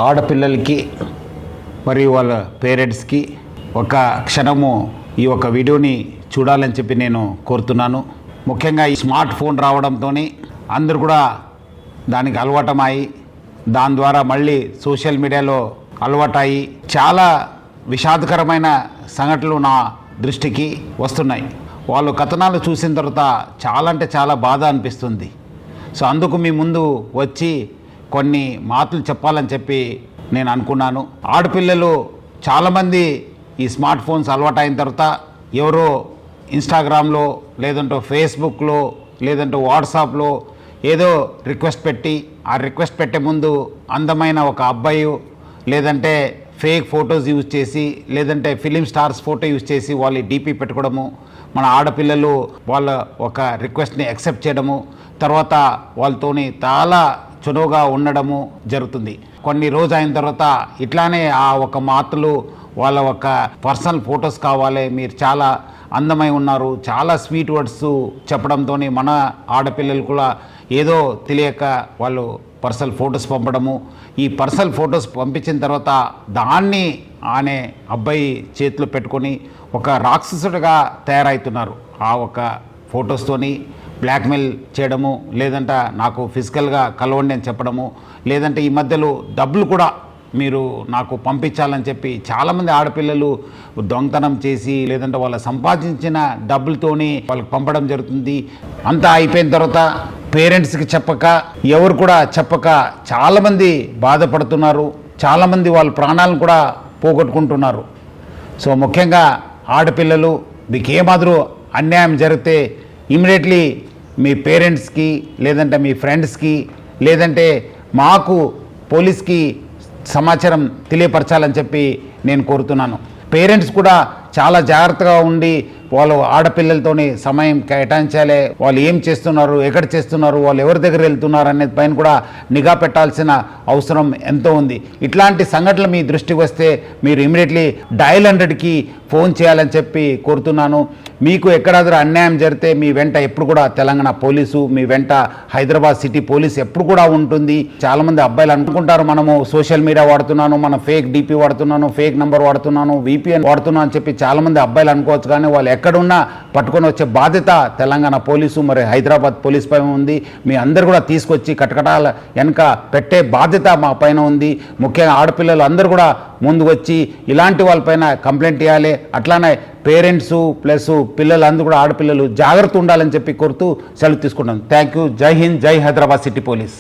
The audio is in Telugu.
ఆడపిల్లలకి మరియు వాళ్ళ పేరెంట్స్కి ఒక క్షణము ఈ ఒక వీడియోని చూడాలని చెప్పి నేను కోరుతున్నాను. ముఖ్యంగా ఈ స్మార్ట్ ఫోన్ రావడంతో అందరూ కూడా దానికి అలవాటమై దాని ద్వారా మళ్ళీ సోషల్ మీడియాలో అలవాటయి చాలా విషాదకరమైన సంఘటనలు నా దృష్టికి వస్తున్నాయి. వాళ్ళు కథనాలు చూసిన తర్వాత చాలా అంటే చాలా బాధ అనిపిస్తుంది. సో అందుకు మీ ముందు వచ్చి కొన్ని మాటలు చెప్పాలని చెప్పి నేను అనుకున్నాను. ఆడపిల్లలు చాలామంది ఈ స్మార్ట్ ఫోన్స్ అలవాటు అయిన తర్వాత ఎవరో ఇన్స్టాగ్రామ్లో లేదంటే ఫేస్బుక్లో లేదంటే వాట్సాప్లో ఏదో రిక్వెస్ట్ పెట్టి ఆ రిక్వెస్ట్ పెట్టే ముందు అందమైన ఒక అబ్బాయి లేదంటే ఫేక్ ఫొటోస్ యూజ్ చేసి లేదంటే ఫిలిం స్టార్స్ ఫోటో యూజ్ చేసి వాళ్ళు డీపీ పెట్టుకోవడము, మన ఆడపిల్లలు వాళ్ళ ఒక రిక్వెస్ట్ని యాక్సెప్ట్ చేయడము, తర్వాత వాళ్ళతోని చాలా చనువుగా ఉండడము జరుగుతుంది. కొన్ని రోజు అయిన తర్వాత ఇట్లానే ఆ ఒక మాటలు వాళ్ళ ఒక పర్సనల్ ఫొటోస్ కావాలి, మీరు చాలా అందమై ఉన్నారు, చాలా స్వీట్ వర్డ్స్ చెప్పడంతో మన ఆడపిల్లలు కూడా ఏదో తెలియక వాళ్ళు పర్సనల్ ఫొటోస్ పంపడము. ఈ పర్సనల్ ఫొటోస్ పంపించిన తర్వాత దాన్ని ఆనే అబ్బాయి చేతిలో పెట్టుకొని ఒక రాక్షసుడిగా తయారవుతున్నారు. ఆ ఒక ఫొటోస్తోని బ్లాక్మెయిల్ చేయడము, లేదంటే నాకు ఫిజికల్గా కలవండి అని చెప్పడము, లేదంటే ఈ మధ్యలో డబ్బులు కూడా మీరు నాకు పంపించాలని చెప్పి చాలామంది ఆడపిల్లలు దొంగతనం చేసి లేదంటే వాళ్ళ సంపాదించిన డబ్బులతోని వాళ్ళకి పంపడం జరుగుతుంది. అంతా అయిపోయిన తర్వాత పేరెంట్స్కి చెప్పక ఎవరు కూడా చెప్పక చాలామంది బాధపడుతున్నారు, చాలామంది వాళ్ళ ప్రాణాలను కూడా పోగొట్టుకుంటున్నారు. సో ముఖ్యంగా ఆడపిల్లలు మీకు ఏమాదిరూ అన్యాయం జరిగితే ఇమీడియట్లీ మీ పేరెంట్స్కి లేదంటే మీ ఫ్రెండ్స్కి లేదంటే మాకు పోలీస్కి సమాచారం తెలియపరచాలని చెప్పి నేను కోరుతున్నాను. పేరెంట్స్ కూడా చాలా జాగ్రత్తగా ఉండి వాళ్ళు ఆడపిల్లలతోని సమయం కేటాయించాలి. వాళ్ళు ఏం చేస్తున్నారు, ఎక్కడ చేస్తున్నారు, వాళ్ళు ఎవరి దగ్గర వెళ్తున్నారు అనేది పైన కూడా నిఘా పెట్టాల్సిన అవసరం ఎంతో ఉంది. ఇట్లాంటి సంఘటనలు మీ దృష్టికి వస్తే మీరు ఇమీడియట్లీ డయల్ 100కి ఫోన్ చేయాలని చెప్పి కోరుతున్నాను. మీకు ఎక్కడాದರೂ అన్యాయం జరిగితే మీ వెంట ఎప్పుడు కూడా తెలంగాణ పోలీసు, మీ వెంట హైదరాబాద్ సిటీ పోలీసు ఎప్పుడు కూడా ఉంటుంది. చాలామంది అబ్బాయిలు అనుకుంటారు మనము సోషల్ మీడియా వాడుతున్నాను, మన ఫేక్ డీపీ వాడుతున్నాను, ఫేక్ నెంబర్ వాడుతున్నాను, VPN వాడుతున్నాను అని చెప్పి చాలామంది అబ్బాయిలు అనుకోవచ్చు. కానీ వాళ్ళు ఎక్కడున్నా పట్టుకొని వచ్చే బాధ్యత తెలంగాణ పోలీసు మరి హైదరాబాద్ పోలీస్ పైన ఉంది. మీ అందరు కూడా తీసుకొచ్చి కటకటాల వెనక పెట్టే బాధ్యత మా పైన ఉంది. ముఖ్యంగా ఆడపిల్లలు అందరూ కూడా ముందు వచ్చి ఇలాంటి వాళ్ళపైన కంప్లైంట్ ఇవ్వాలి. అట్లానే పేరెంట్స్ ప్లస్ పిల్లలందరూ కూడా ఆడపిల్లలు జాగ్రత్త ఉండాలని చెప్పి కోరుతూ సెలవు తీసుకుంటాను. Thank you. జై హింద్, జై హైదరాబాద్ సిటీ పోలీస్.